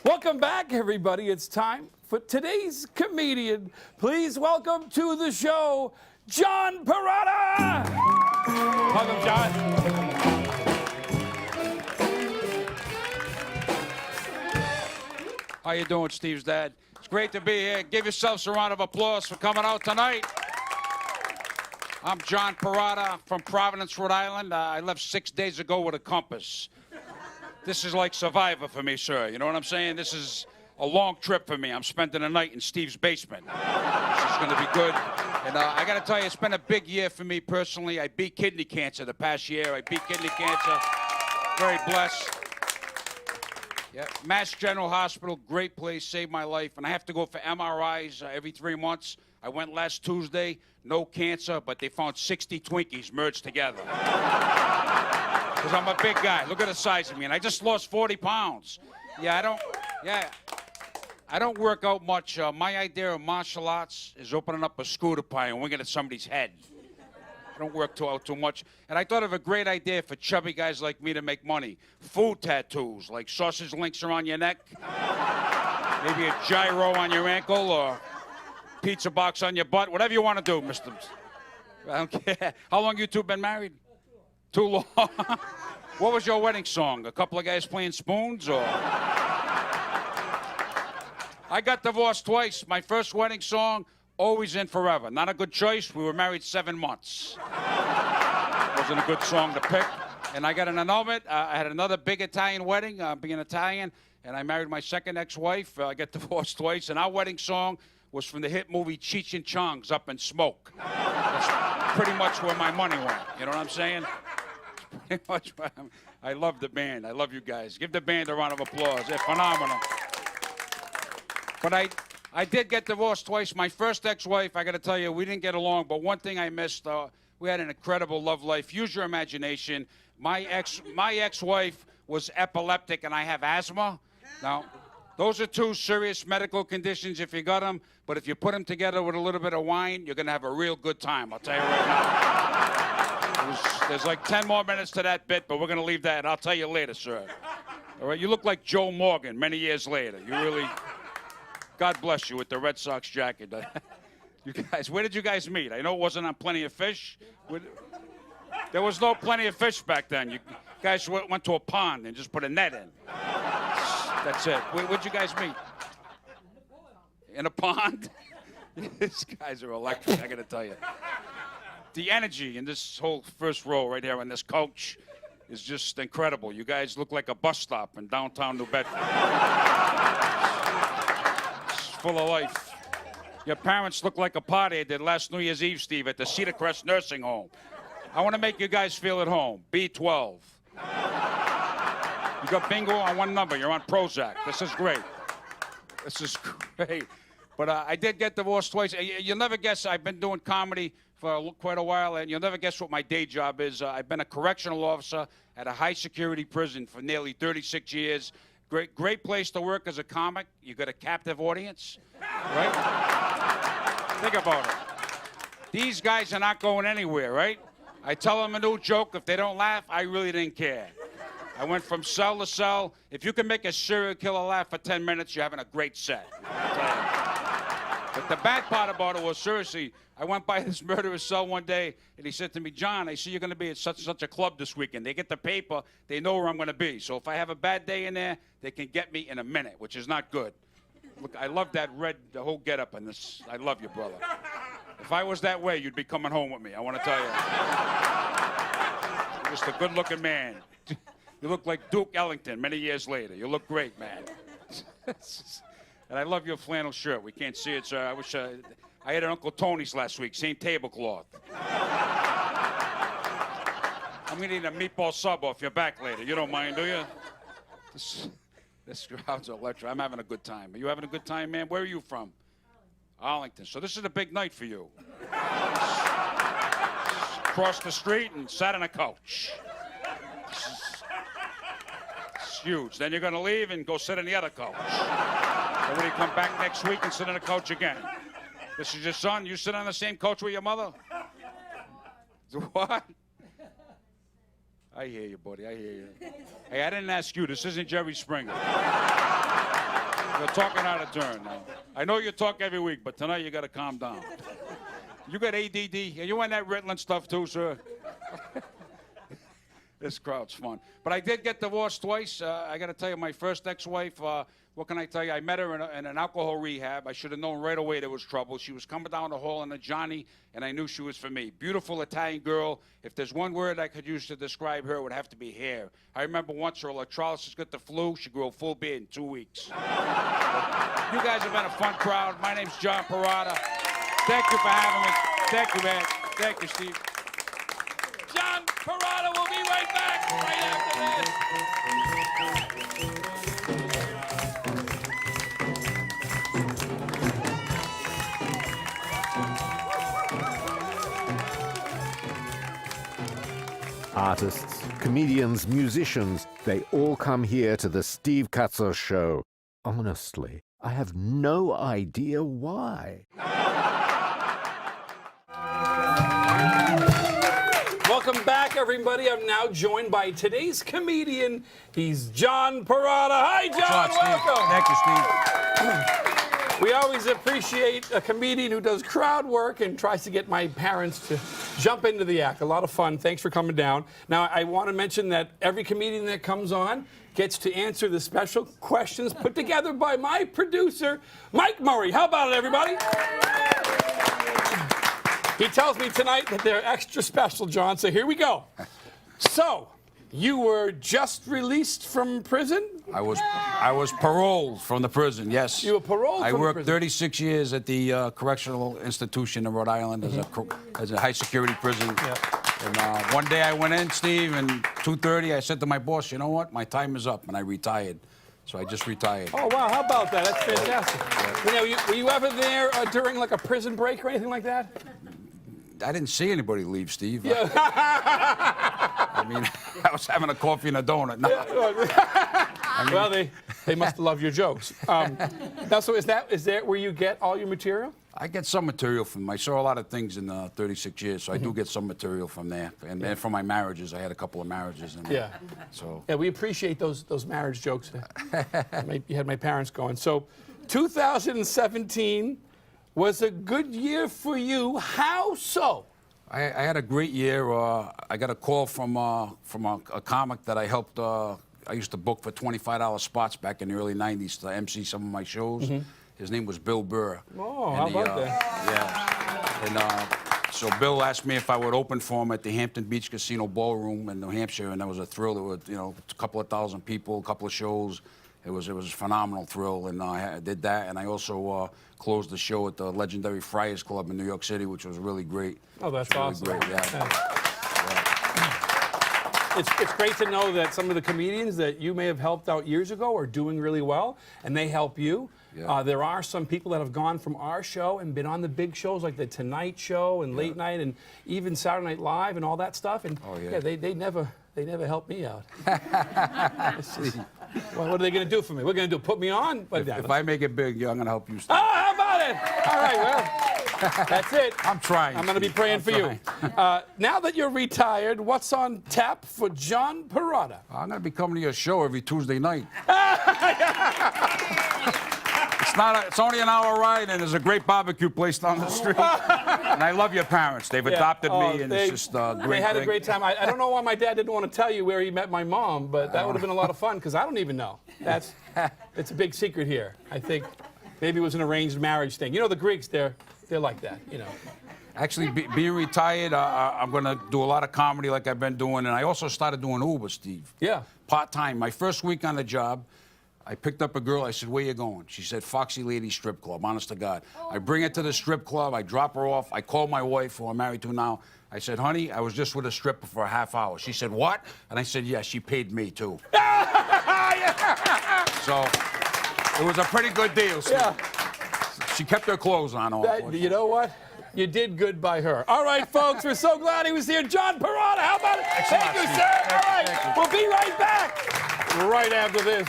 Welcome back, everybody. It's time for today's comedian. Please welcome to the show, John Perrotta. Welcome, John. How you doing, Steve's dad? It's great to be here. Give yourselves a round of applause for coming out tonight. I'm John Perrotta from Providence, Rhode Island. I left 6 days ago with a compass. This is like Survivor for me, sir. You know what I'm saying? This is a long trip for me. I'm spending the night in Steve's basement. This is going to be good. And I got to tell you, it's been a big year for me personally. I beat kidney cancer the past year. I beat kidney cancer. Very blessed. Yeah, Mass General Hospital, great place, saved my life. And I have to go for MRIs every 3 months. I went last Tuesday, no cancer, but they found 60 Twinkies merged together. Because I'm a big guy. Look at the size of me. And I just lost 40 pounds. I don't work out much. My idea of martial arts is opening up a scooter pie and winging at somebody's head. I don't work out too much. And I thought of a great idea for chubby guys like me to make money. Food tattoos, like sausage links around your neck. Maybe a gyro on your ankle or pizza box on your butt. Whatever you want to do, Mr. I don't care. How long you two been married? Too long. What was your wedding song? A couple of guys playing spoons, or? I got divorced twice. My first wedding song, Always and Forever. Not a good choice. We were married 7 months. Wasn't a good song to pick. And I got an annulment. I had another big Italian wedding, being Italian, and I married my second ex-wife. I got divorced twice, and our wedding song was from the hit movie Cheech and Chong's Up in Smoke. That's pretty much where my money went. You know what I'm saying? Pretty much. I love the band. I love you guys. Give the band a round of applause. They're phenomenal. But I did get divorced twice. My first ex-wife, I got to tell you, we didn't get along. But one thing I missed, we had an incredible love life. Use your imagination. My ex-wife was epileptic, and I have asthma. Now, those are two serious medical conditions if you got them. But if you put them together with a little bit of wine, you're going to have a real good time. I'll tell you right now. There's like 10 more minutes to that bit, but we're going to leave that. I'll tell you later, sir. All right, you look like Joe Morgan many years later. You really, God bless you with the Red Sox jacket. You guys, where did you guys meet? I know it wasn't on Plenty of Fish. There was no Plenty of Fish back then. You guys went to a pond and just put a net in. That's it. Where'd you guys meet? In a pond? These guys are electric, I got to tell you. The energy in this whole first row right here on this couch is just incredible. You guys look like a bus stop in downtown New Bedford. It's full of life. Your parents look like a party I did last New Year's Eve, Steve, at the Cedar Crest Nursing Home. I want to make you guys feel at home. B12. You got bingo on one number. You're on Prozac. This is great. This is great. But I did get divorced twice. You'll never guess, I've been doing comedy for quite a while, and you'll never guess what my day job is. I've been a correctional officer at a high-security prison for nearly 36 years. Great place to work as a comic. You got a captive audience, right? Think about it. These guys are not going anywhere, right? I tell them a new joke. If they don't laugh, I really didn't care. I went from cell to cell. If you can make a serial killer laugh for 10 minutes, you're having a great set. But the bad part about it was, seriously, I went by this murderer's cell one day, and he said to me, John, I see you're going to be at such and such a club this weekend. They get the paper. They know where I'm going to be. So if I have a bad day in there, they can get me in a minute, which is not good. Look, I love that the whole getup in this. I love you, brother. If I was that way, you'd be coming home with me, I want to tell you. You're just a good-looking man. You look like Duke Ellington many years later. You look great, man. And I love your flannel shirt. We can't see it, sir. I wish I had an Uncle Tony's last week. Same tablecloth. I'm going to need a meatball sub off your back later. You don't mind, do you? This crowd's electric. I'm having a good time. Are you having a good time, man? Where are you from? Arlington. So this is a big night for you. Cross the street and sat on a couch. It's huge. Then you're going to leave and go sit on the other couch. And when you come back next week and sit on the couch again. This is your son. You sit on the same couch with your mother? What? I hear you, buddy. I hear you. Hey, I didn't ask you. This isn't Jerry Springer. You're talking out of turn now. I know you talk every week, but tonight you got to calm down. You got ADD. Are you on that Ritalin stuff too, sir? This crowd's fun. But I did get divorced twice. I got to tell you, my first ex-wife, what can I tell you? I met her in an alcohol rehab. I should have known right away there was trouble. She was coming down the hall in a Johnny, and I knew she was for me. Beautiful Italian girl. If there's one word I could use to describe her, it would have to be hair. I remember once her electrolysis got the flu. She grew a full beard in 2 weeks. You guys have been a fun crowd. My name's John Perrotta. Thank you for having me. Thank you, man. Thank you, Steve. John Perrotta will be right back right after this. Artists, comedians, musicians, they all come here to the Steve Katsos Show. Honestly, I have no idea why. Welcome back, everybody. I'm now joined by today's comedian. He's John Perrotta. Hi, John. Welcome. Thank you, Steve. We always appreciate a comedian who does crowd work and tries to get my parents to jump into the act. A lot of fun. Thanks for coming down. Now, I want to mention that every comedian that comes on gets to answer the special questions put together by my producer, Mike Murray. How about it, everybody? He tells me tonight that they're extra special, John, so here we go. So, you were just released from prison? I was paroled from the prison, yes. You were paroled from the I worked prison? 36 years at the correctional institution in Rhode Island as a high-security prison. Yeah. And one day I went in, Steve, and 2:30 I said to my boss, you know what, my time is up, and I retired. So I just retired. Oh, wow, how about that? That's fantastic. Were you ever there during like a prison break or anything like that? I didn't see anybody leave, Steve. Yeah. I mean, I was having a coffee and a donut. No. Well, they must love your jokes. Now, so is that where you get all your material? I get some material from. I saw a lot of things in 36 years, so I do get some material from there. And then from my marriages, I had a couple of marriages. And, Yeah. So. Yeah, we appreciate those marriage jokes. You had my parents going. So, 2017 was a good year for you. How so? I had a great year. I got a call from a comic that I helped. I used to book for $25 spots back in the early '90s to MC some of my shows. His name was Bill Burr. Oh, how about that? Yeah. And so Bill asked me if I would open for him at the Hampton Beach Casino Ballroom in New Hampshire, and that was a thrill. There were, a couple of thousand people, a couple of shows. It was a phenomenal thrill, and I did that. And I also closed the show at the legendary Friars Club in New York City, which was really great. Oh, that's awesome. Really great, yeah. It's great to know that some of the comedians that you may have helped out years ago are doing really well, and they help you. Yeah. There are some people that have gone from our show and been on the big shows like the Tonight Show and Late Night and even Saturday Night Live and all that stuff. And they never helped me out. Well, what are they going to do for me? What are they going to do? Put me on? If I make it big, I'm going to help you. Oh, how about it? All right, well, that's it. I'm trying. I'm going to be praying for you. Now that you're retired, what's on tap for John Perrotta? I'm going to be coming to your show every Tuesday night. It's only an hour ride, and there's a great barbecue place down the street. And I love your parents. They've adopted me, and it's just a great They had thing. a great time. I don't know why my dad didn't want to tell you where he met my mom, but that would have been a lot of fun, because I don't even know. It's a big secret here. I think maybe it was an arranged marriage thing. You know, the Greeks, they're like that, Actually, being retired, I'm going to do a lot of comedy like I've been doing, and I also started doing Uber, Steve. Yeah. Part-time. My first week on the job, I picked up a girl. I said, where you going? She said, Foxy Lady Strip Club, honest to God. I bring her to the strip club. I drop her off. I call my wife, who I'm married to now. I said, honey, I was just with a stripper for a half hour. She said, what? And I said, yeah, she paid me, too. So it was a pretty good deal. So Yeah. She kept her clothes on. You know what? You did good by her. All right, folks, we're so glad he was here. John Perrotta, how about it? Thank you, sir. All right, we'll be right back right after this.